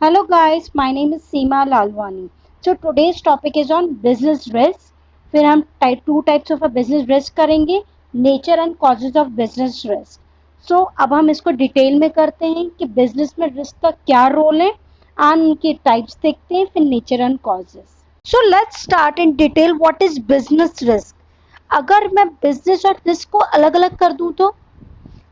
Hello guys, my name is Seema Lalwani. So today's topic is on business risk. फिर हम two types of business risk करेंगे, nature and causes of business risk. So अब हम इसको detail में करते हैं कि बिजनेस में रिस्क का क्या रोल है एंड उनके टाइप्स देखते हैं, फिर nature and causes. So let's start in detail what is business risk. अगर मैं बिजनेस और रिस्क को अलग अलग कर दूं तो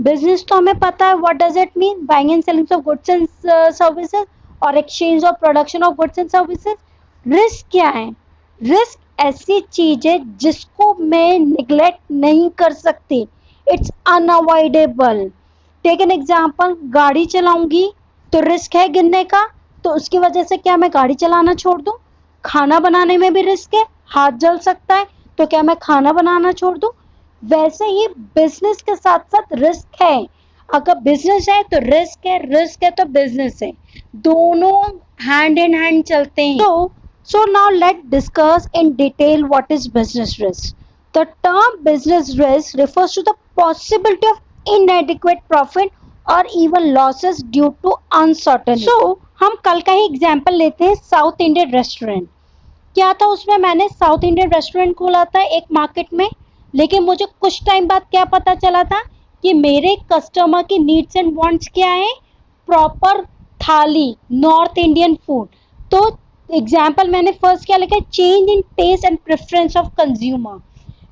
बिजनेस तो हमें पता है what does it mean, buying and selling of goods and services और exchange of production of goods and services. Risk क्या है? रिस्क ऐसी चीज है जिसको मैं निग्लेक्ट नहीं कर सकती. It's unavoidable. Take an example, गाड़ी चलाऊंगी तो रिस्क है गिरने का, तो उसकी वजह से क्या मैं गाड़ी चलाना छोड़ दूं? खाना बनाने में भी रिस्क है, हाथ जल सकता है, तो क्या मैं खाना बनाना छोड़ दूं? वैसे ही बिजनेस के साथ साथ रिस्क है. अगर बिजनेस है तो रिस्क है तो बिजनेस है. दोनों हैंड इन हैंड चलते हैं. So now let's discuss in detail what is business risk. The term business risk refers to the possibility of inadequate profit or even losses due to uncertainty. So हम कल का ही example लेते हैं, south Indian restaurant. क्या था उसमें, मैंने south Indian restaurant खोला था एक मार्केट में, लेकिन मुझे कुछ टाइम बाद क्या पता चला था कि मेरे कस्टमर की नीड्स एंड वांट्स क्या है, proper thali, North Indian food. तो एग्जाम्पल मैंने फर्स्ट क्या लिखा, change in taste and preference of consumer.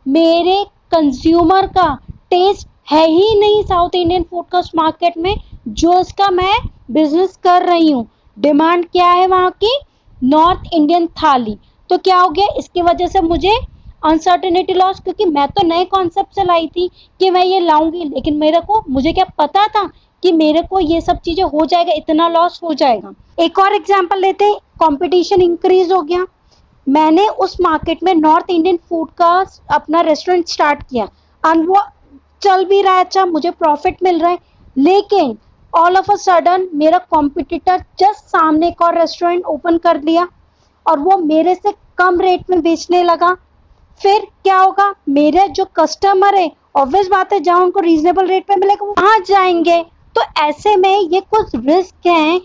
मेरे कंज्यूमर का टेस्ट है ही नहीं साउथ इंडियन फूड का उस मार्केट में जो इसका मैं बिजनेस कर रही हूँ. डिमांड क्या है वहाँ की, नॉर्थ इंडियन थाली. तो क्या हो गया, इसकी वजह से मुझे अनसर्टेनिटी लॉस, क्योंकि मैं तो नए कॉन्सेप्ट से लाई थी कि मैं ये लाऊंगी, लेकिन मुझे क्या पता था कि मेरे को ये सब चीजें हो जाएगा, इतना लॉस हो जाएगा. एक और एग्जांपल लेते हैं, कंपटीशन इंक्रीज हो गया. मैंने उस मार्केट में नॉर्थ इंडियन फूड का अपना रेस्टोरेंट स्टार्ट किया और वो चल भी रहा है, अच्छा मुझे प्रॉफिट मिल रहा है. लेकिन ऑल ऑफ अ सडन मेरा कॉम्पिटिटर जस्ट सामने एक और रेस्टोरेंट ओपन कर लिया और वो मेरे से कम रेट में बेचने लगा. फिर क्या होगा, मेरे जो कस्टमर है, ऑब्वियस बात है, जहां उनको रीजनेबल रेट पे मिलेगा वो वहां जाएंगे. तो ऐसे में ये कुछ रिस्क हैं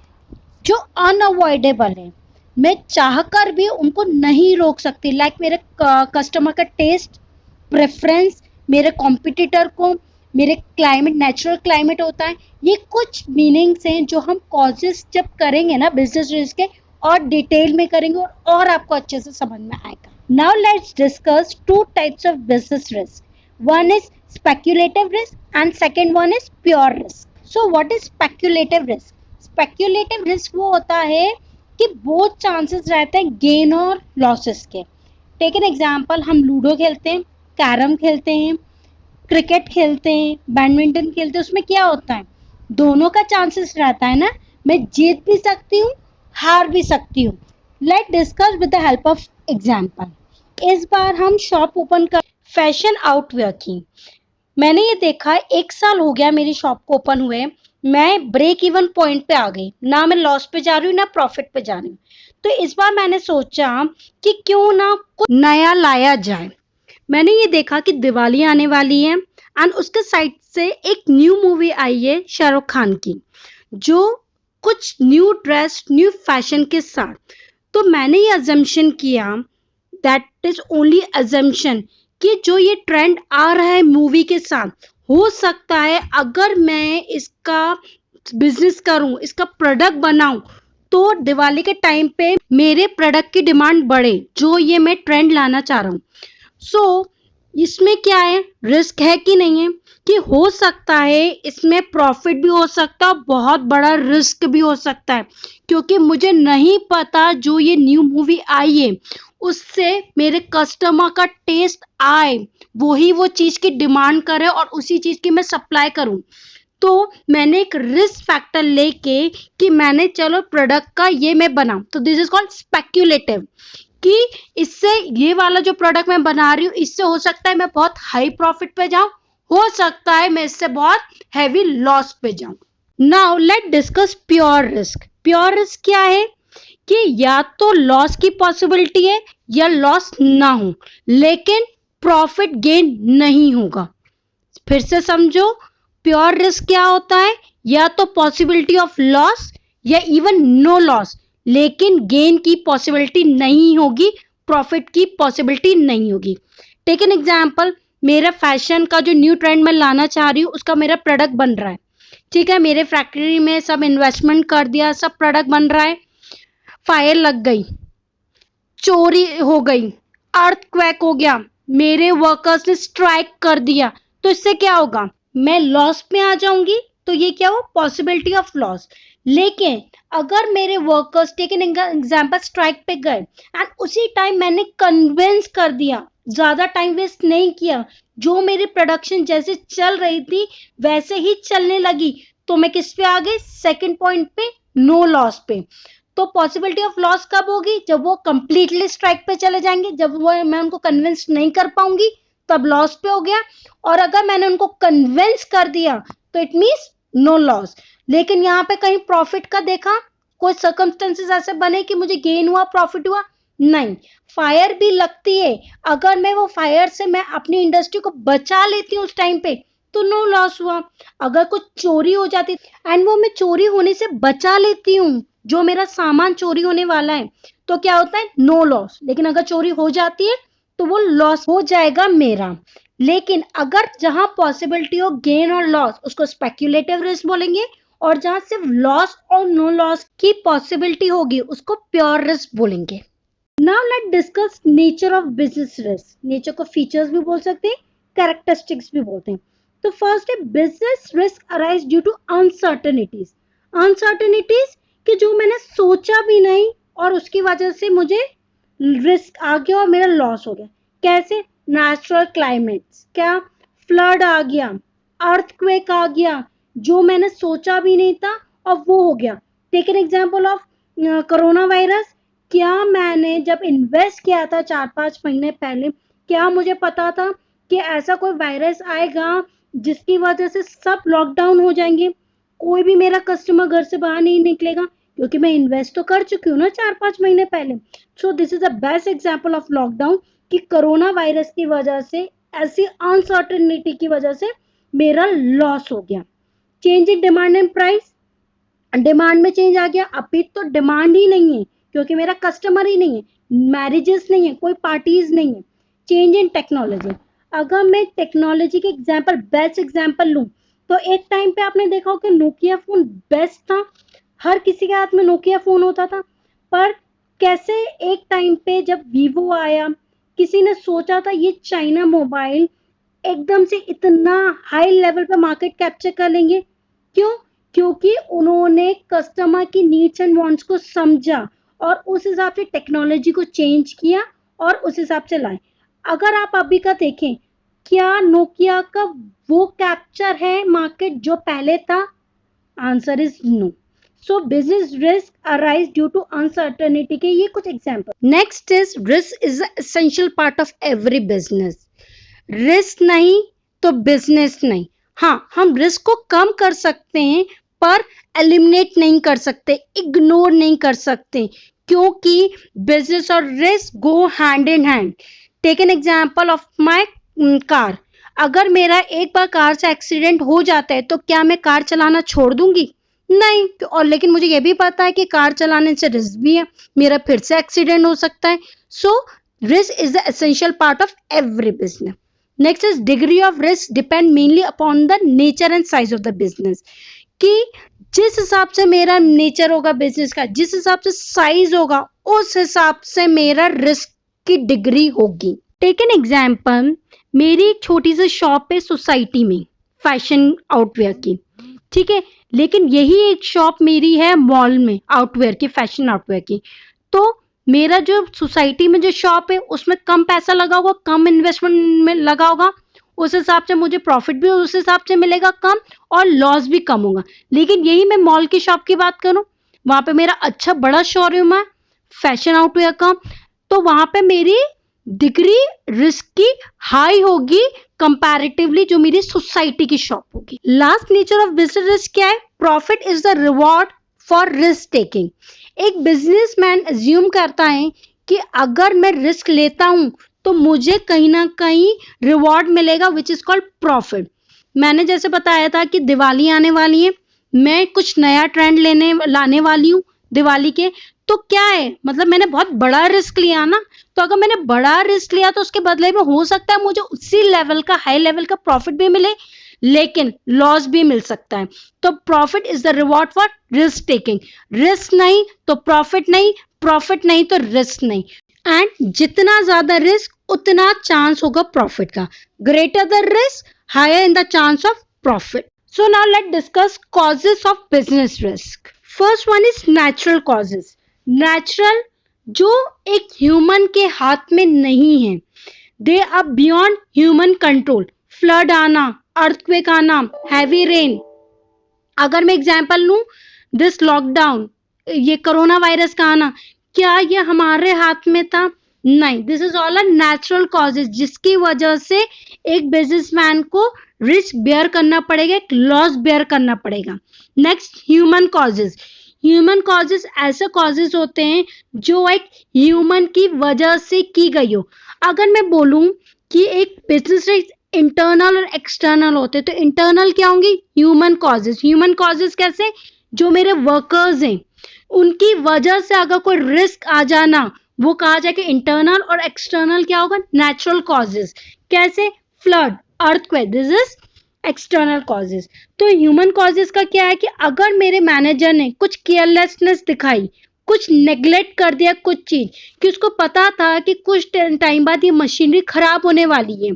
जो अनअवॉइडेबल है, मैं चाहकर भी उनको नहीं रोक सकती. लाइक मेरे कस्टमर का टेस्ट प्रेफरेंस, मेरे कॉम्पिटिटर को, मेरे क्लाइमेट, नेचुरल क्लाइमेट होता है. ये कुछ मीनिंग्स हैं जो हम कॉजेस जब करेंगे ना बिजनेस रिस्क के, और डिटेल में करेंगे और आपको अच्छे से समझ में आएगा. Now let's discuss to types of business risk. One is speculative risk and second one is pure risk. So what is speculative risk? Speculative risk वो होता है कि बहुत चांसेस रहते हैं गेन और लॉसेस के. टेक एन एग्जांपल, हम लूडो खेलते हैं, कैरम खेलते हैं, क्रिकेट खेलते हैं, बैडमिंटन खेलते हैं. उसमें क्या होता है, दोनों का चांसेस रहता है ना, मैं जीत भी सकती हूँ, हार भी सकती हूँ. Let discuss with the help of example. इस बार हम शॉप ओपन कर फैशन आउटवेयर की. मैंने ये देखा, 1 साल हो गया मेरी शॉप को ओपन हुए, मैं ब्रेक इवन पॉइंट पे आ गई, ना मैं लॉस पे जा रही हूँ ना प्रॉफिट पे जा रही हूँ. तो इस बार मैंने सोचा कि क्यों ना कुछ नया लाया जाए. मैंने ये देखा कि दिवाली आने वाली है एंड उसके साइड से एक न्यू मूवी आई है शाहरुख खान की, जो कुछ न्यू ड्रेस, न्यू फैशन के साथ. तो मैंने ये अजम्पशन किया, दैट इज ओनली अजम्पशन, कि जो ये ट्रेंड आ रहा है मूवी के साथ, हो सकता है अगर मैं इसका बिजनेस करूं, इसका प्रोडक्ट बनाऊं, तो दिवाली के टाइम पे मेरे प्रोडक्ट की डिमांड बढ़े, जो ये मैं ट्रेंड लाना चाह रहा हूं. सो इसमें क्या है, रिस्क है कि नहीं है, कि हो सकता है इसमें प्रॉफिट भी हो सकता है, बहुत बड़ा रिस्क भी हो सकता है, क्योंकि मुझे नहीं पता जो ये न्यू मूवी आई है उससे मेरे कस्टमर का टेस्ट आए, वही वो चीज की डिमांड करे और उसी चीज की मैं सप्लाई करूं. तो मैंने एक रिस्क फैक्टर लेके कि मैंने चलो प्रोडक्ट का ये मैं बनाऊं, तो दिस इज कॉल्ड स्पेक्यूलेटिव, कि इससे ये वाला जो प्रोडक्ट मैं बना रही हूँ, इससे हो सकता है मैं बहुत हाई प्रॉफिट पे जाऊं, हो सकता है मैं इससे बहुत हैवी लॉस पे जाऊं. Now let discuss pure risk. Pure risk क्या है, कि या तो लॉस की पॉसिबिलिटी है या लॉस ना हो, लेकिन प्रॉफिट गेन नहीं होगा. फिर से समझो, प्योर रिस्क क्या होता है, या तो पॉसिबिलिटी ऑफ लॉस या इवन नो लॉस, लेकिन गेन की पॉसिबिलिटी नहीं होगी, प्रॉफिट की पॉसिबिलिटी नहीं होगी। टेक एन एग्जाम्पल, मेरा फैशन का जो न्यू ट्रेंड मैं लाना चाह रही हूँ उसका मेरा प्रोडक्ट बन रहा है, ठीक है, मेरे फैक्ट्री में सब इन्वेस्टमेंट कर दिया, सब प्रोडक्ट बन रहा है, फायर लग गई, चोरी हो गई, अर्थक्वेक हो गया, मेरे वर्कर्स ने स्ट्राइक कर दिया, तो इससे क्या होगा, मैं लॉस में आ जाऊंगी, तो ये क्या हो, पॉसिबिलिटी ऑफ लॉस। लेकिन अगर मेरे workers, take an example, strike पे गए एंड उसी टाइम मैंने कन्विंस कर दिया, ज्यादा टाइम वेस्ट नहीं किया, जो मेरी प्रोडक्शन जैसे चल रही थी वैसे ही चलने लगी, तो मैं किस पे आ गई, सेकंड पॉइंट पे, नो लॉस पे। तो पॉसिबिलिटी ऑफ लॉस कब होगी, जब वो कंप्लीटली स्ट्राइक पे चले जाएंगे, जब वो मैं उनको कन्विंस नहीं कर पाऊंगी तब लॉस पे हो गया, और अगर मैंने उनको कन्विंस कर दिया तो इट मींस नो लॉस। लेकिन यहाँ पे कहीं प्रॉफिट का देखा, कोई सर्कमस्टेंसेस ऐसे बने कि मुझे गेन हुआ, प्रॉफिट हुआ, नहीं। फायर भी लगती है, अगर मैं वो फायर से मैं अपनी इंडस्ट्री को बचा लेती हूँ उस टाइम पे तो नो लॉस हुआ। अगर कुछ चोरी हो जाती एंड वो मैं चोरी होने से बचा लेती हूँ, जो मेरा सामान चोरी होने वाला है, तो क्या होता है, नो लॉस। लेकिन अगर चोरी हो जाती है तो वो लॉस हो जाएगा मेरा। लेकिन अगर जहां पॉसिबिलिटी हो गेन और लॉस, उसको स्पेक्युलेटिव रिस्क बोलेंगे, और जहां सिर्फ लॉस और नो लॉस की पॉसिबिलिटी होगी उसको प्योर रिस्क बोलेंगे। Now let discuss nature of business risk. Nature को फीचर्स भी बोल सकते हैं, कैरेक्टरिस्टिक्स भी बोलते हैं। तो फर्स्ट है business risk arise due to uncertainties. Uncertainties कि जो मैंने सोचा भी नहीं और उसकी वजह से मुझे रिस्क आ गया और मेरा लॉस हो गया। कैसे, नेचुरल क्लाइमेट्स, क्या फ्लड आ गया, अर्थक्वेक आ गया, जो मैंने सोचा भी नहीं था और वो हो गया। Take an example of coronavirus. क्या मैंने जब इन्वेस्ट किया था 4-5 महीने पहले, क्या मुझे पता था कि ऐसा कोई वायरस आएगा जिसकी वजह से सब लॉकडाउन हो जाएंगे, कोई भी मेरा कस्टमर घर से बाहर नहीं निकलेगा, क्योंकि मैं इन्वेस्ट तो कर चुकी हूँ ना 4-5 महीने पहले। So this is the best example of lockdown कि कोरोना वायरस की वजह से, ऐसी अनसर्टेनिटी की वजह से मेरा लॉस हो गया। Change in demand and price, demand में चेंज आ गया, अभी तो डिमांड ही नहीं है क्योंकि मेरा कस्टमर ही नहीं है, मैरिजेस नहीं है, कोई पार्टीज नहीं है। चेंज इन टेक्नोलॉजी, अगर मैं टेक्नोलॉजी के एग्जांपल, बेस्ट एग्जांपल लूं, तो एक टाइम पे आपने देखा हो कि नोकिया फोन बेस्ट था, हर किसी के हाथ में नोकिया फोन होता था। पर कैसे एक टाइम पे जब वीवो आया, किसी ने सोचा था ये चाइना मोबाइल एकदम से इतना हाई लेवल पे मार्केट कैप्चर कर लेंगे, क्यों, क्योंकि उन्होंने कस्टमर की नीड्स एंड वांट्स को समझा और उस हिसाब से टेक्नोलॉजी को चेंज किया और उस हिसाब से लाए। अगर आप अभी का देखें, क्या नोकिया का वो कैप्चर है मार्केट जो पहले था, answer is no. So business risk arise due to uncertainty के ये कुछ example. Next is risk is essential part of every business. Risk नहीं तो बिजनेस नहीं। हाँ, हम रिस्क को कम कर सकते हैं पर एलिमिनेट नहीं कर सकते, इग्नोर नहीं कर सकते, क्योंकि बिजनेस और risk go hand in hand. Take an example of my car. अगर मेरा एक बार कार से एक्सीडेंट हो जाता है तो क्या मैं कार चलाना छोड़ दूंगी, नहीं। और लेकिन मुझे ये भी पता है कि कार चलाने से रिस्क भी है, मेरा फिर से एक्सीडेंट हो सकता है। So risk is the essential part of every business. Next is degree of risk depend mainly upon the nature and size of the business, कि जिस हिसाब से मेरा नेचर होगा बिजनेस का, जिस हिसाब से साइज होगा, उस हिसाब से मेरा रिस्क की डिग्री होगी। टेक एन एग्जाम्पल, मेरी एक छोटी सी शॉप है सोसाइटी में फैशन आउटवेयर की, ठीक है, लेकिन यही एक शॉप मेरी है मॉल में आउटवेयर की, फैशन आउटवेयर की। तो मेरा जो सोसाइटी में जो शॉप है उसमें कम पैसा लगा होगा, कम इन्वेस्टमेंट में लगा होगा, उस हिसाब से मुझे प्रॉफिट भी उस हिसाब से मिलेगा कम और लॉस भी कम होगा। लेकिन यही मैं मॉल की शॉप की बात करूं, वहां पे मेरा अच्छा बड़ा शोरूम है फैशन आउटवेयर का, तो वहां पे मेरी डिग्री रिस्क की हाई होगी कंपैरेटिवली जो मेरी सोसाइटी की शॉप होगी। Last nature of business risk क्या है, profit is the reward for risk taking. एक बिजनेसमैन अज्यूम करता है कि अगर मैं रिस्क लेता हूं तो मुझे कहीं ना कहीं रिवॉर्ड मिलेगा विच इज कॉल्ड प्रॉफिट। मैंने जैसे बताया था कि दिवाली आने वाली है, मैं कुछ नया ट्रेंड लाने वाली हूँ दिवाली के, तो क्या है, मतलब मैंने बहुत बड़ा रिस्क लिया ना, तो अगर मैंने बड़ा रिस्क लिया तो उसके बदले में हो सकता है मुझे उसी लेवल का, हाई लेवल का प्रॉफिट भी मिले, लेकिन लॉस भी मिल सकता है। तो profit is the reward for risk taking. Risk नहीं तो प्रॉफिट नहीं, प्रॉफिट नहीं तो रिस्क नहीं। एंड जितना ज्यादा रिस्क उतना चांस होगा प्रॉफिट का। Greater the risk, higher in the chance of profit. So now let's discuss causes of business risk. First one is natural causes. Natural जो एक ह्यूमन के हाथ में नहीं है, they are beyond human control. Flood आना, earthquake आना, heavy rain. अगर मैं एग्जांपल लूं, दिस लॉकडाउन, ये कोरोना वायरस का आना, क्या ये हमारे हाथ में था? नहीं, this is all a natural causes, जिसकी वजह से एक बिजनेसमैन को रिस्क बेयर करना पड़ेगा, एक लॉस बेयर करना पड़ेगा। Next, human causes. Human causes ऐसे कॉजेज होते हैं जो एक ह्यूमन की वजह से की गई हो। अगर मैं बोलूं कि एक बिजनेस इंटरनल और एक्सटर्नल होते हैं, तो इंटरनल क्या होंगी? Human causes. ह्यूमन कॉजेज कैसे? जो मेरे वर्कर्स हैं उनकी वजह से अगर कोई रिस्क आ जाना, वो कहा जाए कि इंटरनल। और एक्सटर्नल क्या होगा? Natural causes. कैसे? Flood, earthquake, this is external causes. तो ह्यूमन कॉजेज का क्या है कि अगर मेरे मैनेजर ने कुछ केयरलेसनेस दिखाई, कुछ नेग्लेक्ट कर दिया कुछ चीज, कि उसको पता था कि कुछ टाइम बाद ये मशीनरी खराब होने वाली है,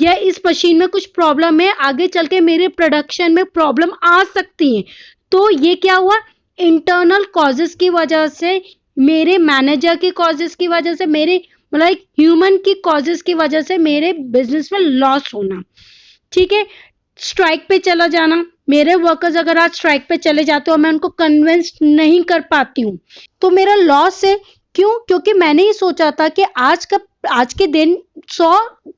या इस मशीन में कुछ प्रॉब्लम है, आगे चल के मेरे प्रोडक्शन में प्रॉब्लम आ सकती है, तो ये क्या हुआ? इंटरनल कॉजेज की वजह से, मेरे मैनेजर की कॉजेज की वजह से, मेरे मतलब ह्यूमन की कॉजेज की वजह से मेरे बिजनेस में लॉस होना। ठीक है। स्ट्राइक पे चला जाना, मेरे वर्कर्स अगर आज स्ट्राइक पे चले जाते हो, मैं उनको कन्विंस नहीं कर पाती हूँ, तो मेरा लॉस है। क्यों? क्योंकि मैंने ही सोचा था कि आज के दिन 100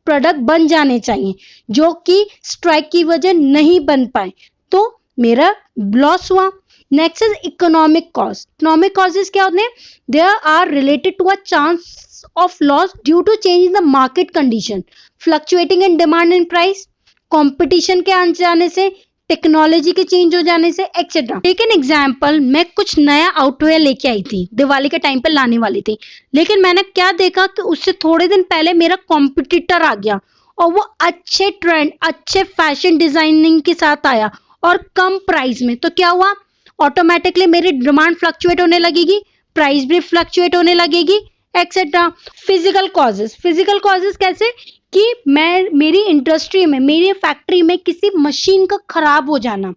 प्रोडक्ट बन जाने चाहिए, जो कि स्ट्राइक की वजह नहीं बन पाए, तो मेरा लॉस हुआ। Next is economic cause. Economic causes क्या होते हैं? They are related to a chance of loss due to change in the market condition, fluctuating in demand and price, competition के आ जाने से, टेक्नोलॉजी के चेंज हो जाने से, एक्सेट्रा। टेक एन एग्जांपल, मैं कुछ नया आउटवेयर लेके आई थी, दिवाली के टाइम पे लाने वाली थी, लेकिन मैंने क्या देखा कि उससे थोड़े दिन पहले मेरा कॉम्पिटिटर आ गया, और वो अच्छे ट्रेंड, अच्छे फैशन डिजाइनिंग के साथ आया और कम प्राइस में। तो क्या हुआ? ऑटोमेटिकली मेरी डिमांड फ्लक्चुएट होने लगेगी, प्राइस भी फ्लक्चुएट होने लगेगी, etcetera. Physical causes. Physical causes कैसे? कि मेरी इंडस्ट्री में, मेरी फैक्ट्री में किसी मशीन का खराब हो जाना,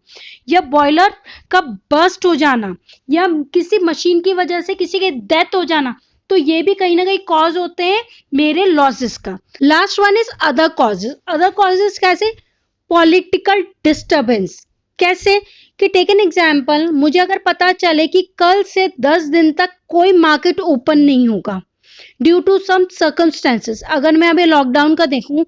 या बॉयलर का बर्स्ट हो जाना, या किसी मशीन की वजह से किसी की डेथ हो जाना, तो ये भी कहीं ना कहीं कॉज होते हैं मेरे लॉसेस का। Last one is other causes. Other causes कैसे? Political disturbance. कैसे? कि टेक एन एग्जाम्पल, मुझे अगर पता चले कि कल से 10 दिन तक कोई मार्केट ओपन नहीं होगा ड्यू टू सम सर्कमस्टेंसेस। अगर मैं अभी लॉकडाउन का देखूं,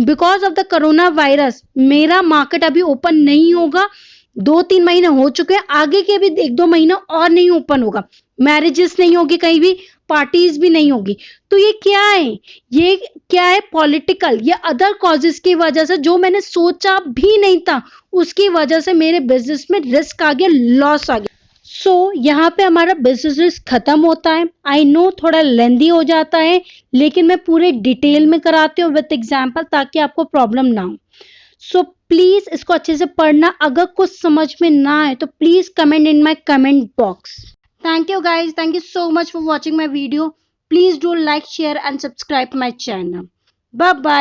because of the corona virus मेरा मार्केट अभी ओपन नहीं होगा, 2-3 महीने हो चुके हैं, आगे के भी 1-2 महीना और नहीं ओपन होगा, मैरिजेस नहीं होगी, कहीं भी पार्टीज भी नहीं होगी। तो ये क्या है? ये क्या है? पॉलिटिकल या अदर कॉजेज की वजह से, जो मैंने सोचा भी नहीं था, उसकी वजह से मेरे बिजनेस में रिस्क आ गया, लॉस आ गया। सो यहाँ पे हमारा बिजनेस रिस्क खत्म होता है। आई नो थोड़ा लेंदी हो जाता है, लेकिन मैं पूरे डिटेल में कराती हूँ विद एग्जाम्पल, ताकि आपको प्रॉब्लम ना हो। सो प्लीज इसको अच्छे से पढ़ना। अगर कुछ समझ में ना आए तो please comment in my comment box. Thank you guys. Thank you so much for watching my video. Please do like, share and subscribe to my channel. Bye bye.